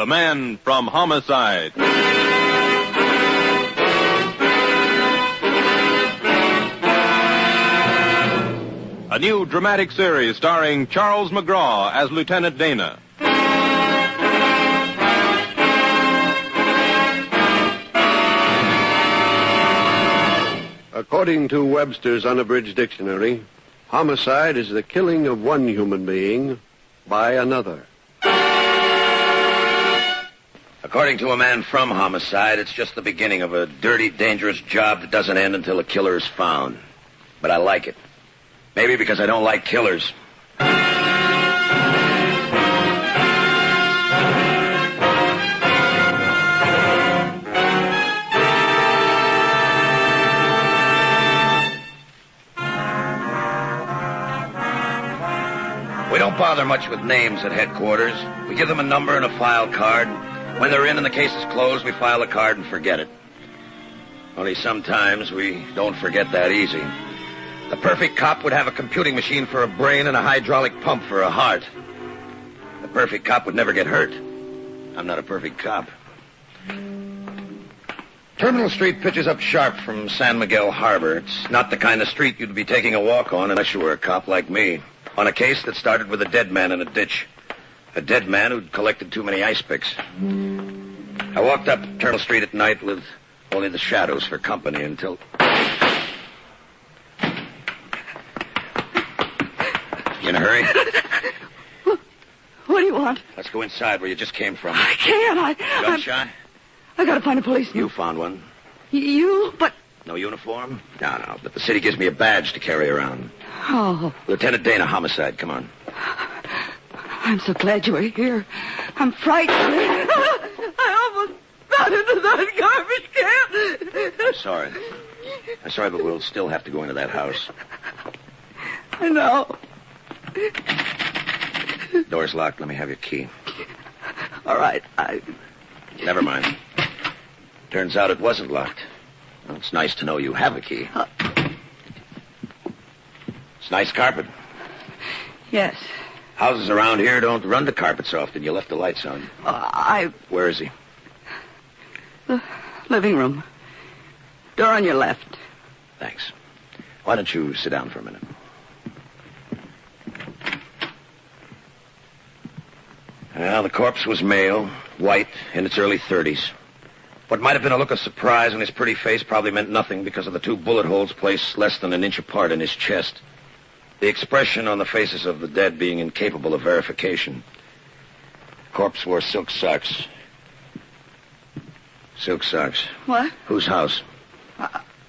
The Man from Homicide. A new dramatic series starring Charles McGraw as Lieutenant Dana. According to Webster's Unabridged Dictionary, homicide is the killing of one human being by another. According to A Man from Homicide, it's just the beginning of a dirty, dangerous job that doesn't end until a killer is found. But I like it. Maybe because I don't like killers. We don't bother much with names at headquarters. We give them a number and a file card. When they're in and the case is closed, we file a card and forget it. Only sometimes we don't forget that easy. The perfect cop would have a computing machine for a brain and a hydraulic pump for a heart. The perfect cop would never get hurt. I'm not a perfect cop. Terminal Street pitches up sharp from San Miguel Harbor. It's not the kind of street you'd be taking a walk on unless you were a cop like me. On a case that started with a dead man in a ditch. A dead man who'd collected too many ice picks. I walked up Terminal Street at night with only the shadows for company until... You in a hurry? What do you want? Let's go inside where you just came from. I can't. Gun shy? I gotta find a policeman. You found one. You? But... No uniform? No. But the city gives me a badge to carry around. Oh. Lieutenant Dana, homicide. Come on. I'm so glad you were here. I'm frightened. I almost got into that garbage can. I'm sorry, but we'll still have to go into that house. I know. Door's locked. Let me have your key. All right. Never mind. Turns out it wasn't locked. Well, it's nice to know you have a key. It's nice carpet. Yes. Houses around here don't run the carpets often. You left the lights on. Where is he? The living room. Door on your left. Thanks. Why don't you sit down for a minute? Well, the corpse was male, white, in its early 30s. What might have been a look of surprise on his pretty face probably meant nothing because of the 2 bullet holes placed less than an inch apart in his chest. The expression on the faces of the dead being incapable of verification. The corpse wore silk socks. Silk socks. What? Whose house?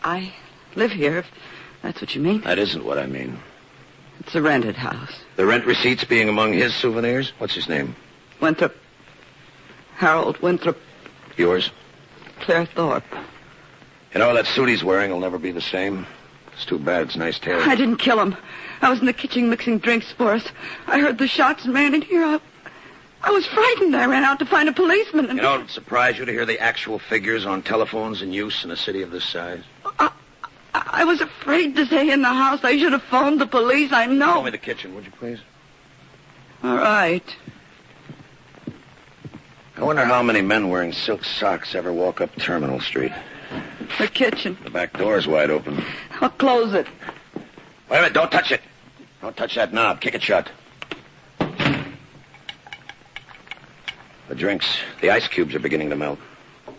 I live here, if that's what you mean. That isn't what I mean. It's a rented house. The rent receipts being among his souvenirs? What's his name? Winthrop. Harold Winthrop. Yours? Claire Thorpe. You know, that suit he's wearing will never be the same. It's too bad. It's nice hair. I didn't kill him. I was in the kitchen mixing drinks for us. I heard the shots and ran in here. I was frightened. I ran out to find a policeman. And... You know, it would surprise you to hear the actual figures on telephones in use in a city of this size. I was afraid to stay in the house. I should have phoned the police. I know. Show me the kitchen, would you please? All right. I wonder how many men wearing silk socks ever walk up Terminal Street. The kitchen. The back door's wide open. I'll close it. Wait a minute. Don't touch it. Don't touch that knob. Kick it shut. The drinks. The ice cubes are beginning to melt.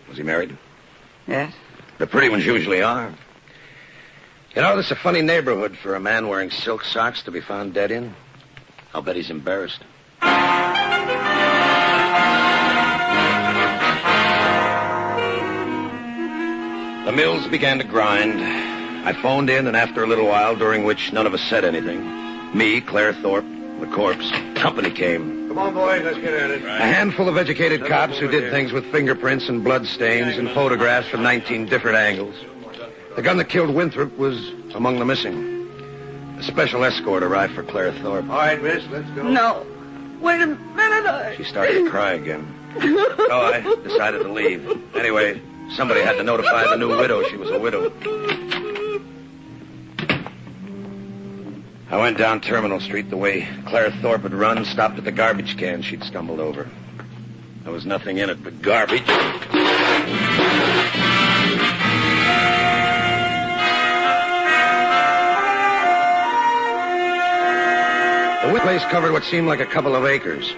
Was he married? Yes. The pretty ones usually are. You know, this is a funny neighborhood for a man wearing silk socks to be found dead in. I'll bet he's embarrassed. The mills began to grind. I phoned in, and after a little while, during which none of us said anything, me, Claire Thorpe, the corpse, company came. Come on, boys, let's get at it. A handful of educated cops who did things with fingerprints and blood stains and photographs from 19 different angles. The gun that killed Winthrop was among the missing. A special escort arrived for Claire Thorpe. All right, miss, let's go. No. Wait a minute. She started to cry again. So I decided to leave. Anyway, somebody had to notify the new widow she was a widow. I went down Terminal Street the way Claire Thorpe had run, stopped at the garbage can she'd stumbled over. There was nothing in it but garbage. The place covered what seemed like a couple of acres.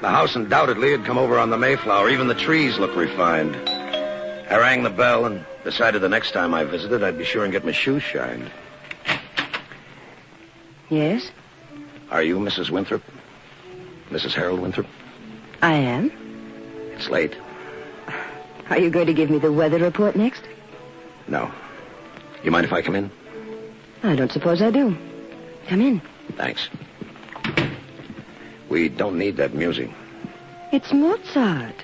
The house undoubtedly had come over on the Mayflower. Even the trees looked refined. I rang the bell and decided the next time I visited, I'd be sure and get my shoes shined. Yes? Are you Mrs. Winthrop? Mrs. Harold Winthrop? I am. It's late. Are you going to give me the weather report next? No. You mind if I come in? I don't suppose I do. Come in. Thanks. We don't need that music. It's Mozart.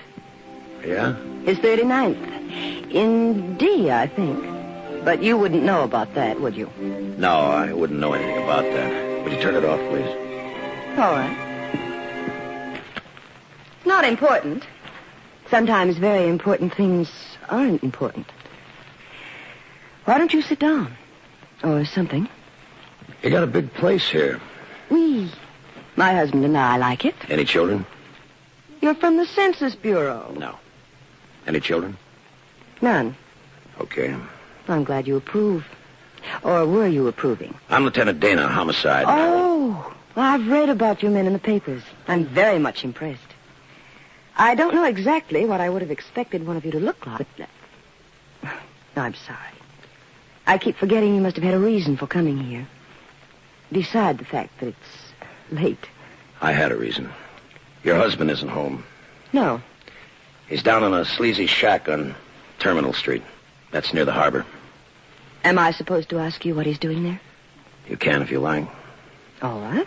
Yeah? His 39th. In D, I think. But you wouldn't know about that, would you? No, I wouldn't know anything about that. Would you turn it off, please? All right. Not important. Sometimes very important things aren't important. Why don't you sit down? Or something. You got a big place here. Oui. My husband and I like it. Any children? You're from the Census Bureau. No. Any children? None. Okay. I'm glad you approve. Or were you approving? I'm Lieutenant Dana, homicide. Oh, I've read about you men in the papers. I'm very much impressed. I don't know exactly what I would have expected one of you to look like. But I'm sorry. I keep forgetting you must have had a reason for coming here. Beside the fact that it's late. I had a reason. Your husband isn't home. No. He's down in a sleazy shack on Terminal Street. That's near the harbor. Am I supposed to ask you what he's doing there? You can if you like. All right.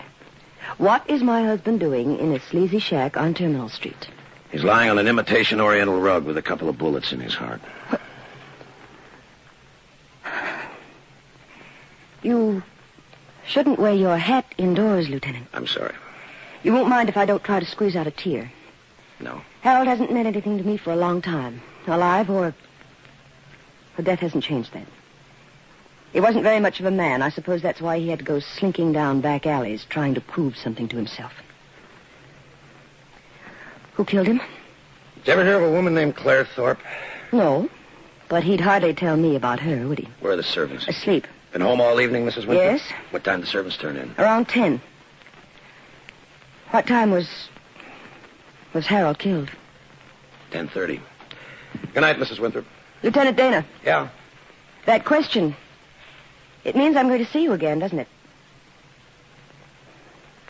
What is my husband doing in a sleazy shack on Terminal Street? He's lying on an imitation Oriental rug with a couple of bullets in his heart. What? You shouldn't wear your hat indoors, Lieutenant. I'm sorry. You won't mind if I don't try to squeeze out a tear. No. Harold hasn't meant anything to me for a long time. Alive or death hasn't changed that. He wasn't very much of a man. I suppose that's why he had to go slinking down back alleys, trying to prove something to himself. Who killed him? Did you ever hear of a woman named Claire Thorpe? No, but he'd hardly tell me about her, would he? Where are the servants? Asleep. Been home all evening, Mrs. Winthrop? Yes. What time did the servants turn in? Around 10. What time was Harold killed? 10:30. Good night, Mrs. Winthrop. Lieutenant Dana, Yeah? that question, it means I'm going to see you again, doesn't it?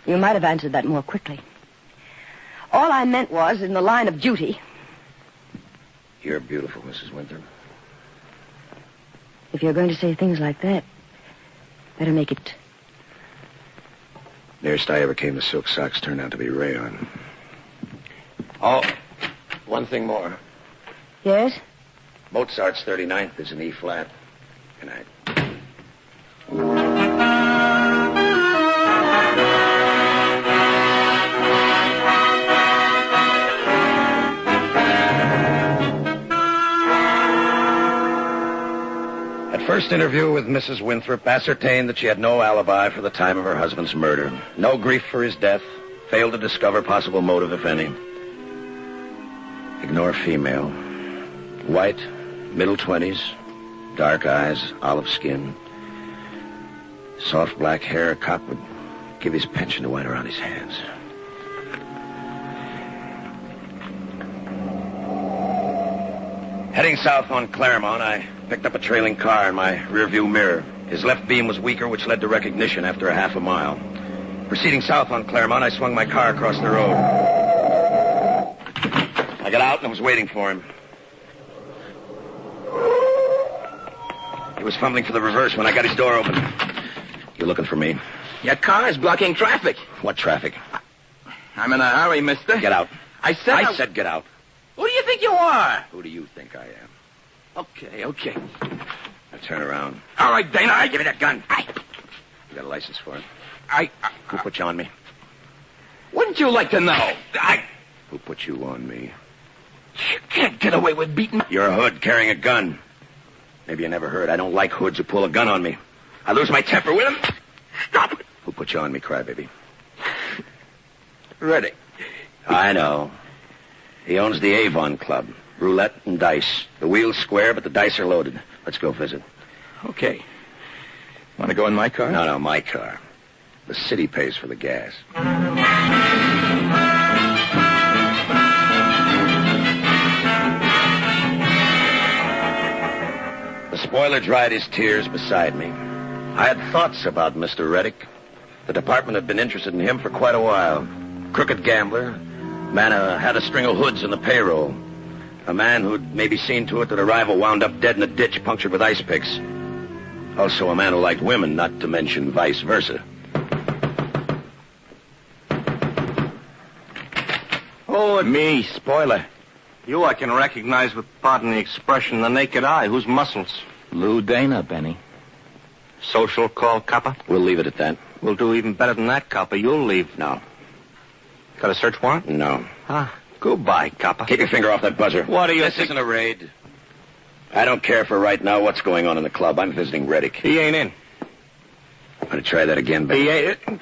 You might have answered that more quickly. All I meant was, in the line of duty, You're beautiful, Mrs. Winthrop. if you're going to say things like that, better make it. Nearest I ever came to silk socks turned out to be rayon. Oh, one thing more. Yes? Mozart's 39th is an E flat. Good night. At first interview with Mrs. Winthrop ascertained that she had no alibi for the time of her husband's murder. No grief for his death. Failed to discover possible motive, if any. Ignore female. White, middle 20s, dark eyes, olive skin. Soft black hair. A cop would give his pension to white around his hands. Heading south on Claremont, I picked up a trailing car in my rearview mirror. His left beam was weaker, which led to recognition after a half a mile. Proceeding south on Claremont, I swung my car across the road. I got out and was waiting for him. He was fumbling for the reverse when I got his door open. You looking for me? Your car is blocking traffic. What traffic? I'm in a hurry, mister. Get out. I said Get out. Who do you think you are? Who do you think I am? Okay. Now turn around. All right, Dana, give me that gun. You got a license for it? Who I put you on me? wouldn't you like to know? Who put you on me? You can't get away with beating me. You're a hood carrying a gun. Maybe you never heard. I don't like hoods who pull a gun on me. I lose my temper with them. Stop it. Who put you on me, crybaby? Ready. I know. He owns the Avon Club. Roulette and dice. The wheel's square, but the dice are loaded. Let's go visit. Okay. Want to go in my car? No, my car. The city pays for the gas. The spoiler dried his tears beside me. I had thoughts about Mr. Reddick. The department had been interested in him for quite a while. Crooked gambler. Man had a string of hoods in the payroll. A man who'd maybe seen to it that a rival wound up dead in a ditch punctured with ice picks. Also a man who liked women, not to mention vice versa. Oh, me, spoiler. You I can recognize with, pardon the expression, the naked eye. Whose muscles? Lou Dana, Benny. Social call, copper? We'll leave it at that. We'll do even better than that, copper. You'll leave. No. Got a search warrant? No. Ah, goodbye, copper. Keep your finger off that buzzer. What do you This think? isn't a raid. I don't care for right now what's going on in the club. I'm visiting Reddick. He ain't in. I'm going to try that again, Benny. He ain't in.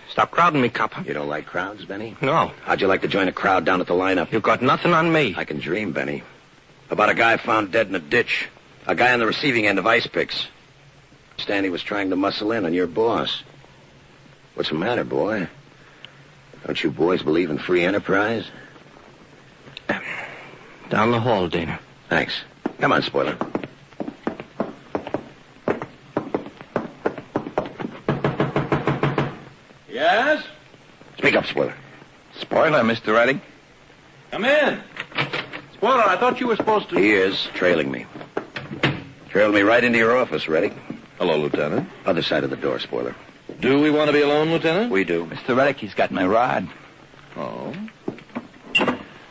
Stop crowding me, copper. You don't like crowds, Benny? No. How'd you like to join a crowd down at the lineup? You got nothing on me. I can dream, Benny. About a guy found dead in a ditch. A guy on the receiving end of ice picks. Stanley was trying to muscle in on your boss. What's the matter, boy? Don't you boys believe in free enterprise? Down the hall, Dana. Thanks. Come on, spoiler. Yes? Speak up, spoiler. Spoiler, Mr. Reddick. Come in. Spoiler, I thought you were supposed to... He is trailing me. Trailed me right into your office, Reddick. Hello, Lieutenant. Other side of the door, spoiler. Do we want to be alone, Lieutenant? We do. Mr. Reddick, he's got my rod. Oh.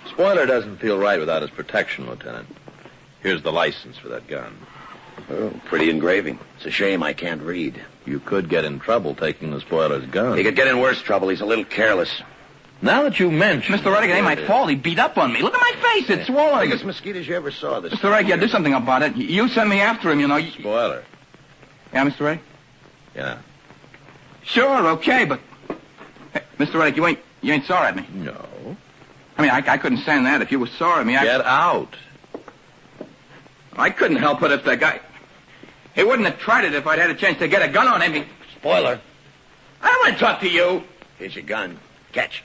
Spoiler doesn't feel right without his protection, Lieutenant. Here's the license for that gun. Oh, pretty engraving. It's a shame I can't read. You could get in trouble taking the spoiler's gun. He could get in worse trouble. He's a little careless. Now that you mention... Mr. Reddick, it ain't my fault. He beat up on me. Look at my face. It's swollen. Biggest mosquitoes you ever saw. This. Mr. Reddick, you do something about it. You send me after him, you know. Spoiler. Yeah, Mr. Reddick? Yeah. Sure, okay, but... Hey, Mr. Reddick, you ain't sore at me. No. I mean, I couldn't stand that. If you were sore at me, Get out. I couldn't help it if the guy... He wouldn't have tried it if I'd had a chance to get a gun on him. Spoiler. I don't want to talk to you. Here's your gun. Catch.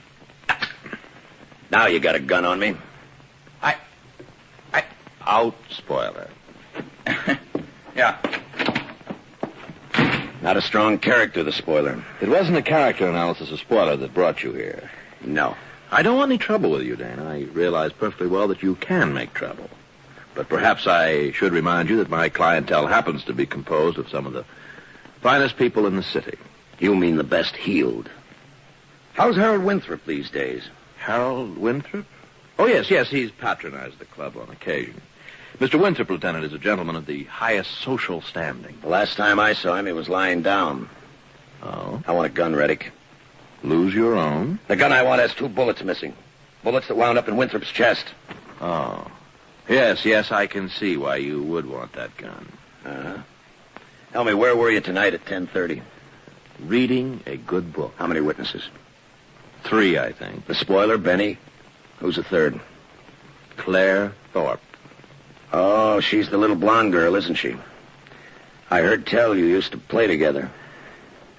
Now you got a gun on me. Out, spoiler. Yeah. Not a strong character, the spoiler. It wasn't a character analysis of spoiler that brought you here. No. I don't want any trouble with you, Dana. I realize perfectly well that you can make trouble. But perhaps I should remind you that my clientele happens to be composed of some of the finest people in the city. You mean the best heeled. How's Harold Winthrop these days? Harold Winthrop? Oh, yes, he's patronized the club on occasion. Mr. Winthrop, Lieutenant, is a gentleman of the highest social standing. The last time I saw him, he was lying down. Oh? I want a gun, Reddick. Lose your own? The gun I want has 2 bullets missing. Bullets that wound up in Winthrop's chest. Oh. Yes, I can see why you would want that gun. Uh-huh. Tell me, where were you tonight at 10:30? Reading a good book. How many witnesses? 3, I think. The spoiler, Benny. Who's the third? Claire Thorpe. Oh, she's the little blonde girl, isn't she? I heard tell you used to play together.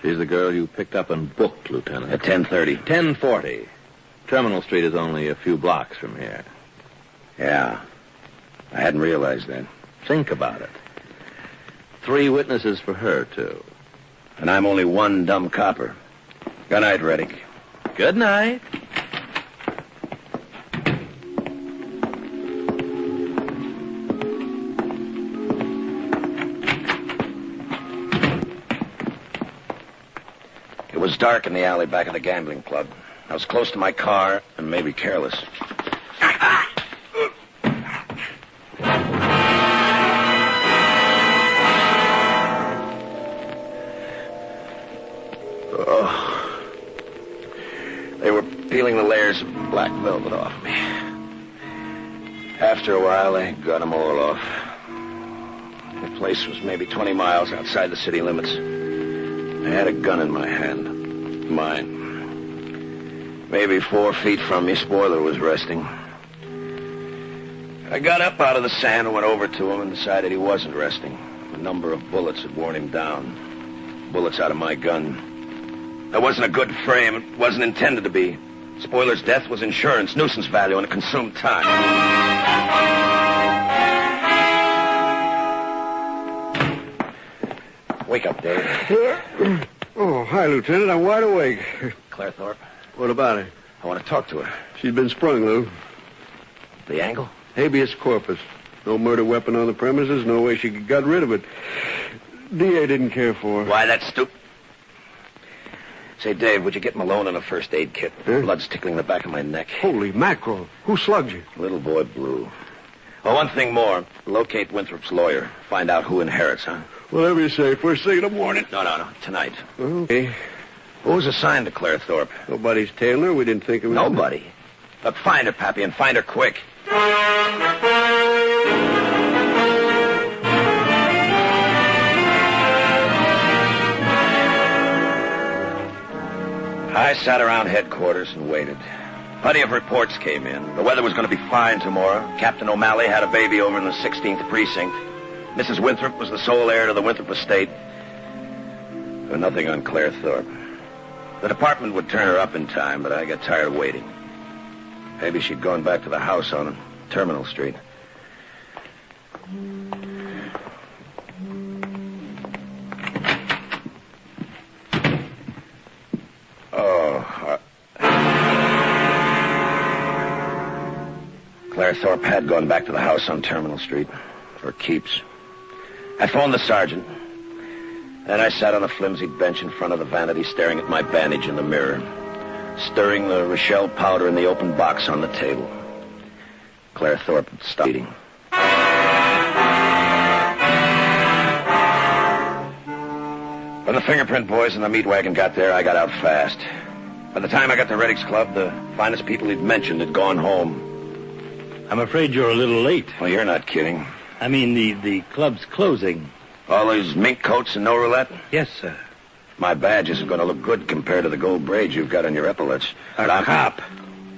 She's the girl you picked up and booked, Lieutenant. At 10:30. 10:40. Terminal Street is only a few blocks from here. Yeah. I hadn't realized that. Think about it. 3 witnesses for her, too. And I'm only one dumb copper. Good night, Reddick. Good night. It was dark in the alley back of the gambling club. I was close to my car and maybe careless. Oh. They were peeling the layers of black velvet off me. After a while, they got them all off. The place was maybe 20 miles outside the city limits. I had a gun in my hand. Mine. Maybe 4 feet from me, Spoiler was resting. I got up out of the sand and went over to him and decided he wasn't resting. A number of bullets had worn him down. Bullets out of my gun. That wasn't a good frame. It wasn't intended to be. Spoiler's death was insurance, nuisance value, and it consumed time. Wake up, Dave. Oh, hi, Lieutenant. I'm wide awake. Claire Thorpe. What about her? I want to talk to her. She's been sprung, Lou. The angle? Habeas corpus. No murder weapon on the premises. No way she got rid of it. DA didn't care for her. Why, that's stupid. Say, Dave, would you get Malone on a first aid kit? Huh? Blood's tickling the back of my neck. Holy mackerel. Who slugged you? Little boy Blue. Oh, one thing more. Locate Winthrop's lawyer. Find out who inherits, huh? Whatever you say. First thing in the morning. No. Tonight. Okay. Who was assigned to Claire Thorpe? Nobody's tailing her. We didn't think of it. Nobody. Look, find her, Pappy, and find her quick. I sat around headquarters and waited. Plenty of reports came in. The weather was going to be fine tomorrow. Captain O'Malley had a baby over in the 16th precinct. Mrs. Winthrop was the sole heir to the Winthrop estate. But nothing on Claire Thorpe. The department would turn her up in time, but I got tired of waiting. Maybe she'd gone back to the house on Terminal Street. Claire Thorpe had gone back to the house on Terminal Street for keeps. I phoned the sergeant. Then I sat on a flimsy bench in front of the vanity staring at my bandage in the mirror, stirring the Rochelle powder in the open box on the table. Claire Thorpe had stopped eating. When the fingerprint boys and the meat wagon got there, I got out fast. By the time I got to Reddick's Club, the finest people he'd mentioned had gone home. I'm afraid you're a little late. Well, you're not kidding. I mean, the club's closing. All these mink coats and no roulette? Yes, sir. My badge isn't going to look good compared to the gold braids you've got on your epaulets. A cop.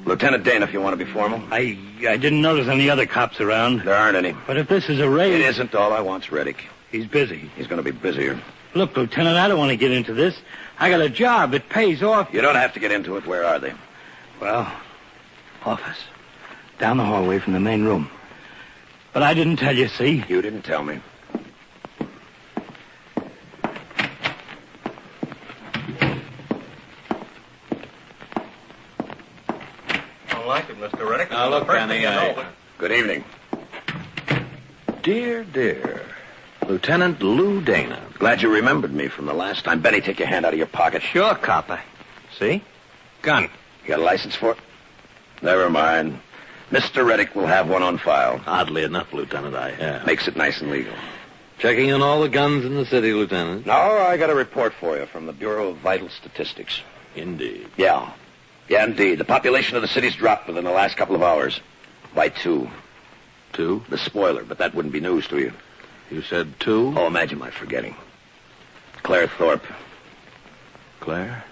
Lieutenant Dane, if you want to be formal. I didn't notice any other cops around. There aren't any. But if this is a raid... It isn't. All I want's Reddick. He's busy. He's going to be busier. Look, Lieutenant, I don't want to get into this. I got a job. It pays off. You don't have to get into it. Where are they? Well, office. Down the hallway from the main room. But I didn't tell you, see? You didn't tell me. Don't like it, Mr. Reddick. Now, look, Benny, Good evening. Dear. Lieutenant Lou Dana. Glad you remembered me from the last time. Benny, take your hand out of your pocket. Sure, copper. See? Gun. You got a license for it? Never mind. Mr. Reddick will have one on file. Oddly enough, Lieutenant, I have. Makes it nice and legal. Checking in all the guns in the city, Lieutenant. No, I got a report for you from the Bureau of Vital Statistics. Indeed. Yeah, indeed. The population of the city's dropped within the last couple of hours. By 2. 2? The spoiler, but that wouldn't be news to you. You said 2? Oh, imagine my forgetting. Claire Thorpe. Claire?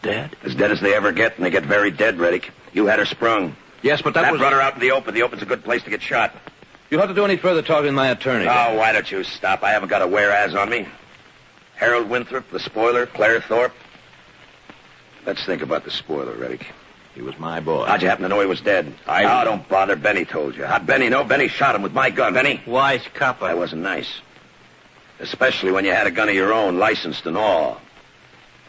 Dead? As dead as they ever get, and they get very dead, Reddick. You had her sprung. Yes, but that brought her out in the open. The open's a good place to get shot. You'll have to do any further talking with my attorney. Oh, why don't you stop? I haven't got a whereas on me. Harold Winthrop, the spoiler, Claire Thorpe. Let's think about the spoiler, Reddick. He was my boy. How'd you happen to know he was dead? Oh, don't bother. Benny told you. How'd Benny know? Benny shot him with my gun. Benny? Wise copper. That wasn't nice. Especially when you had a gun of your own, licensed and all.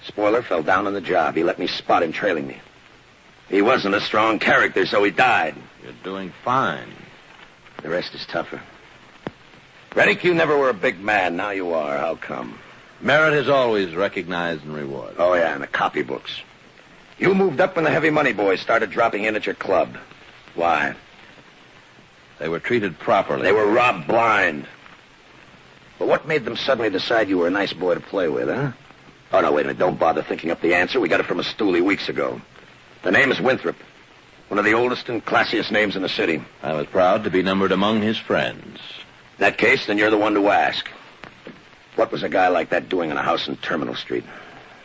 Spoiler fell down on the job. He let me spot him trailing me. He wasn't a strong character, so he died. You're doing fine. The rest is tougher. Reddick, you never were a big man. Now you are. How come? Merit is always recognized and rewarded. Oh, yeah, in the copybooks. You moved up when the heavy money boys started dropping in at your club. Why? They were treated properly. They were robbed blind. But what made them suddenly decide you were a nice boy to play with, huh? Oh, no, wait a minute. Don't bother thinking up the answer. We got it from a stoolie weeks ago. The name is Winthrop. One of the oldest and classiest names in the city. I was proud to be numbered among his friends. In that case, then you're the one to ask. What was a guy like that doing in a house in Terminal Street?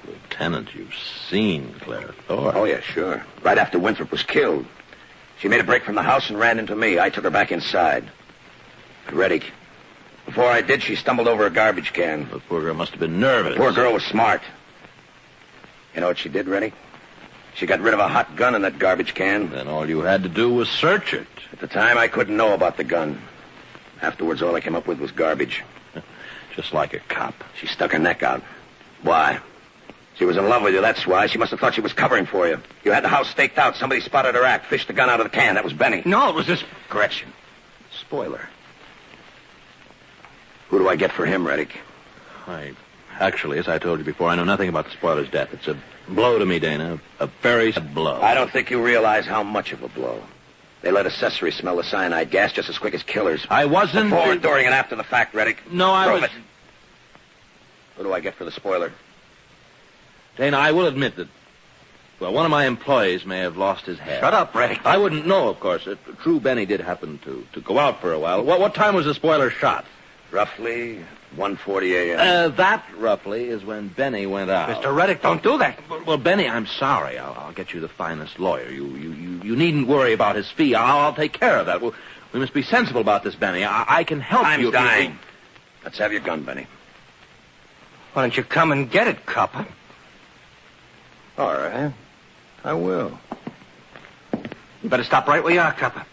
Lieutenant, you've seen Claire Thorpe. Oh, yeah, sure. Right after Winthrop was killed. She made a break from the house and ran into me. I took her back inside. But Reddick, before I did, she stumbled over a garbage can. The poor girl must have been nervous. The poor girl was smart. You know what she did, Reddick? She got rid of a hot gun in that garbage can. Then all you had to do was search it. At the time, I couldn't know about the gun. Afterwards, all I came up with was garbage. Just like a cop. She stuck her neck out. Why? She was in love with you, that's why. She must have thought she was covering for you. You had the house staked out. Somebody spotted her act, fished the gun out of the can. That was Benny. No, it was this... Correction. Spoiler. Who do I get for him, Reddick? Actually, as I told you before, I know nothing about the spoiler's death. It's a blow to me, Dana. A very sad blow. I don't think you realize how much of a blow. They let accessories smell the cyanide gas just as quick as killers. I wasn't... Before, during, and after the fact, Reddick. No, I Prove was... it. Who do I get for the spoiler? Dana, I will admit that, well, one of my employees may have lost his head. Shut up, Reddick. I wouldn't know, of course. True, Benny did happen to go out for a while. What time was the spoiler shot? Roughly 1:40 a.m. That, roughly, is when Benny went out. Mr. Reddick, don't do that. Well, Benny, I'm sorry. I'll get you the finest lawyer. You needn't worry about his fee. I'll take care of that. We must be sensible about this, Benny. I can help you. I'm dying. Let's have your gun, Benny. Why don't you come and get it, copper? All right. I will. You better stop right where you are, copper.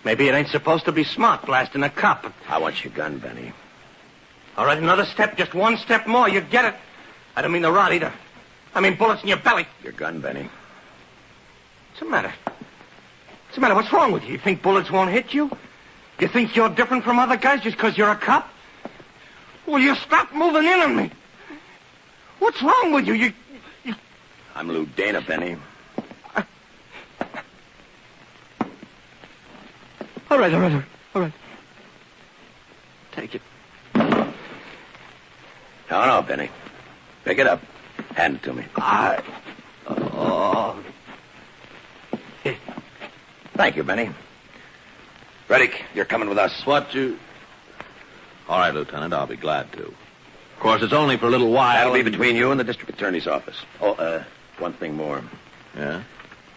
Maybe it ain't supposed to be smart blasting a cop. I want your gun, Benny. All right, another step, just one step more. You get it. I don't mean the rod either. I mean bullets in your belly. Your gun, Benny. What's the matter? What's the matter? What's wrong with you? You think bullets won't hit you? You think you're different from other guys just because you're a cop? Will you stop moving in on me? What's wrong with you? I'm Lou Dana, Benny. All right. Take it. No, Benny. Pick it up. Hand it to me. Here. Thank you, Benny. Reddick, you're coming with us. What you... All right, Lieutenant, I'll be glad to. Of course, it's only for a little while. That'll be between you and the district attorney's office. Oh, one thing more. Yeah?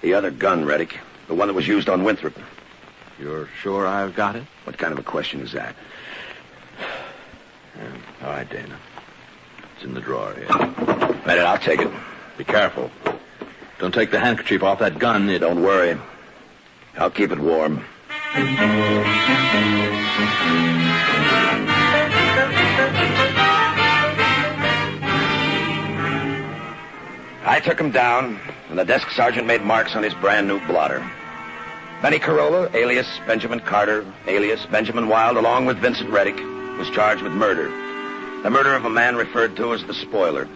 The other gun, Reddick. The one that was used on Winthrop. You're sure I've got it? What kind of a question is that? Yeah. All right, Dana. It's in the drawer here. Bennett, I'll take it. Be careful. Don't take the handkerchief off that gun. Don't worry. I'll keep it warm. I took him down, and the desk sergeant made marks on his brand new blotter. Benny Carolla, alias Benjamin Carter, alias Benjamin Wilde, along with Vincent Reddick, was charged with murder. The murder of a man referred to as the spoiler.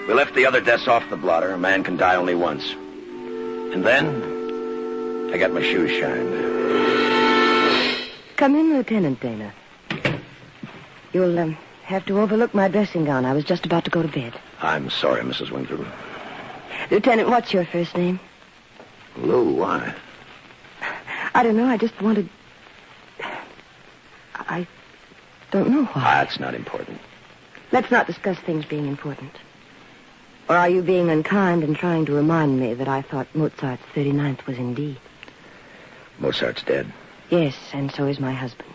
We left the other deaths off the blotter. A man can die only once. And then, I got my shoes shined. Come in, Lieutenant Dana. You'll have to overlook my dressing gown. I was just about to go to bed. I'm sorry, Mrs. Winthrop. Lieutenant, what's your first name? Lou, why? I don't know. I just wanted... I don't know why. That's not important. Let's not discuss things being important. Or are you being unkind and trying to remind me that I thought Mozart's 39th was in D? Mozart's dead. Yes, and so is my husband.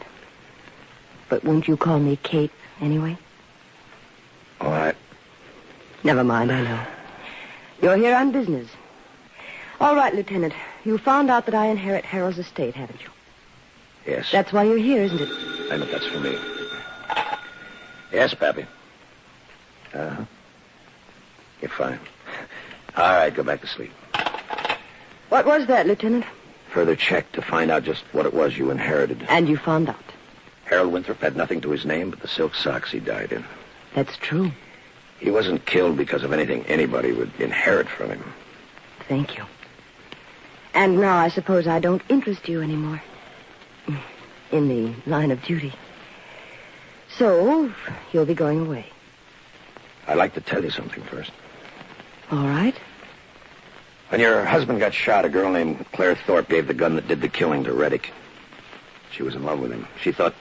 But won't you call me Kate anyway? All right. Never mind, I know. You're here on business. All right, Lieutenant. You found out that I inherit Harold's estate, haven't you? Yes. That's why you're here, isn't it? I know that's for me. Yes, Pappy. Uh-huh. You're fine. All right, go back to sleep. What was that, Lieutenant? Further check to find out just what it was you inherited. And you found out? Harold Winthrop had nothing to his name but the silk socks he died in. That's true. He wasn't killed because of anything anybody would inherit from him. Thank you. And now I suppose I don't interest you anymore. In the line of duty. So, you'll be going away. I'd like to tell you something first. All right. When your husband got shot, a girl named Claire Thorpe gave the gun that did the killing to Reddick. She was in love with him. She thought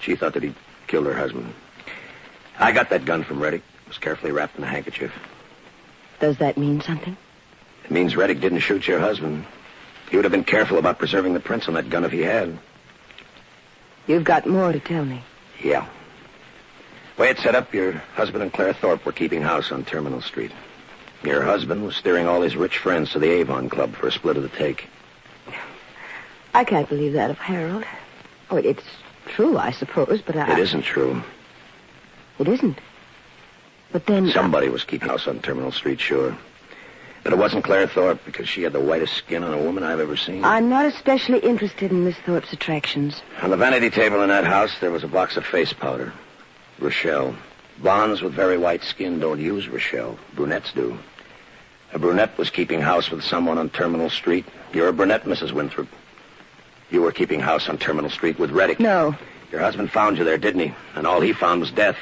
that he'd killed her husband. I got that gun from Reddick. It was carefully wrapped in a handkerchief. Does that mean something? It means Reddick didn't shoot your husband. He would have been careful about preserving the prints on that gun if he had. You've got more to tell me. Yeah. Way it set up, your husband and Claire Thorpe were keeping house on Terminal Street. Your husband was steering all his rich friends to the Avon Club for a split of the take. I can't believe that of Harold. Oh, it's true, I suppose, but It isn't true. It isn't. But then... Somebody was keeping house on Terminal Street, sure. But it wasn't Claire Thorpe because she had the whitest skin on a woman I've ever seen. I'm not especially interested in Miss Thorpe's attractions. On the vanity table in that house, there was a box of face powder. Rochelle. Blondes with very white skin don't use Rochelle. Brunettes do. A brunette was keeping house with someone on Terminal Street. You're a brunette, Mrs. Winthrop. You were keeping house on Terminal Street with Reddick. No. Your husband found you there, didn't he? And all he found was death.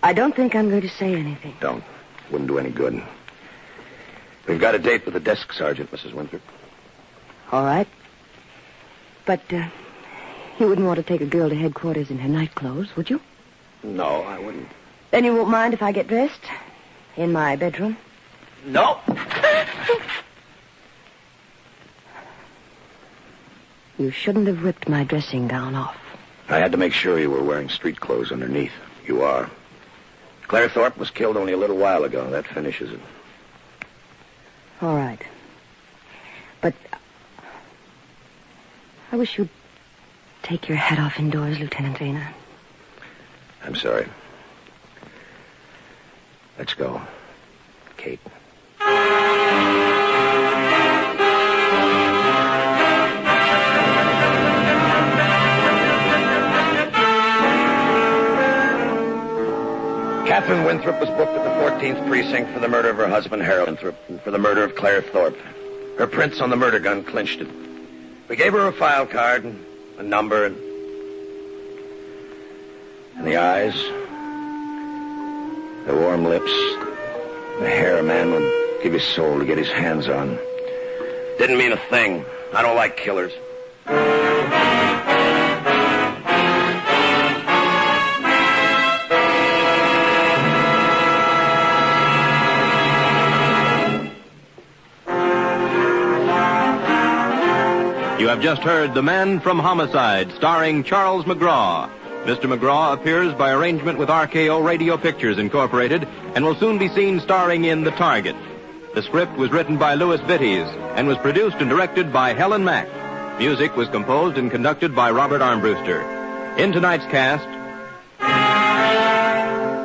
I don't think I'm going to say anything. Don't. Wouldn't do any good. We've got a date with the desk sergeant, Mrs. Winthrop. All right. But, you wouldn't want to take a girl to headquarters in her night clothes, would you? No, I wouldn't. Then you won't mind if I get dressed? In my bedroom? No. You shouldn't have ripped my dressing gown off. I had to make sure you were wearing street clothes underneath. You are. Claire Thorpe was killed only a little while ago. That finishes it. All right. But I wish you'd take your hat off indoors, Lieutenant Dana. I'm sorry. Let's go. Kate. Catherine Winthrop was booked at the 14th Precinct for the murder of her husband, Harold Winthrop, and for the murder of Claire Thorpe. Her prints on the murder gun clinched it. We gave her a file card and a number and the eyes, the warm lips, the hair a man would give his soul to get his hands on. Didn't mean a thing. I don't like killers. You have just heard The Man from Homicide, starring Charles McGraw. Mr. McGraw appears by arrangement with RKO Radio Pictures Incorporated and will soon be seen starring in The Target. The script was written by Louis Vittes and was produced and directed by Helen Mack. Music was composed and conducted by Robert Armbruster. In tonight's cast,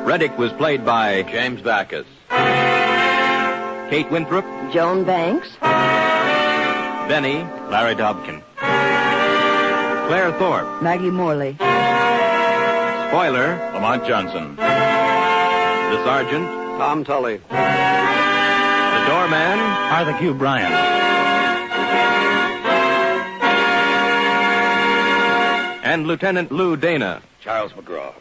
Reddick was played by James Backus. Kate Winthrop, Joan Banks. Benny, Larry Dobkin. Claire Thorpe, Maggie Morley. Spoiler, Lamont Johnson. the sergeant, Tom Tully. the doorman, Arthur Q. Bryan. and Lieutenant Lou Dana. Charles McGraw.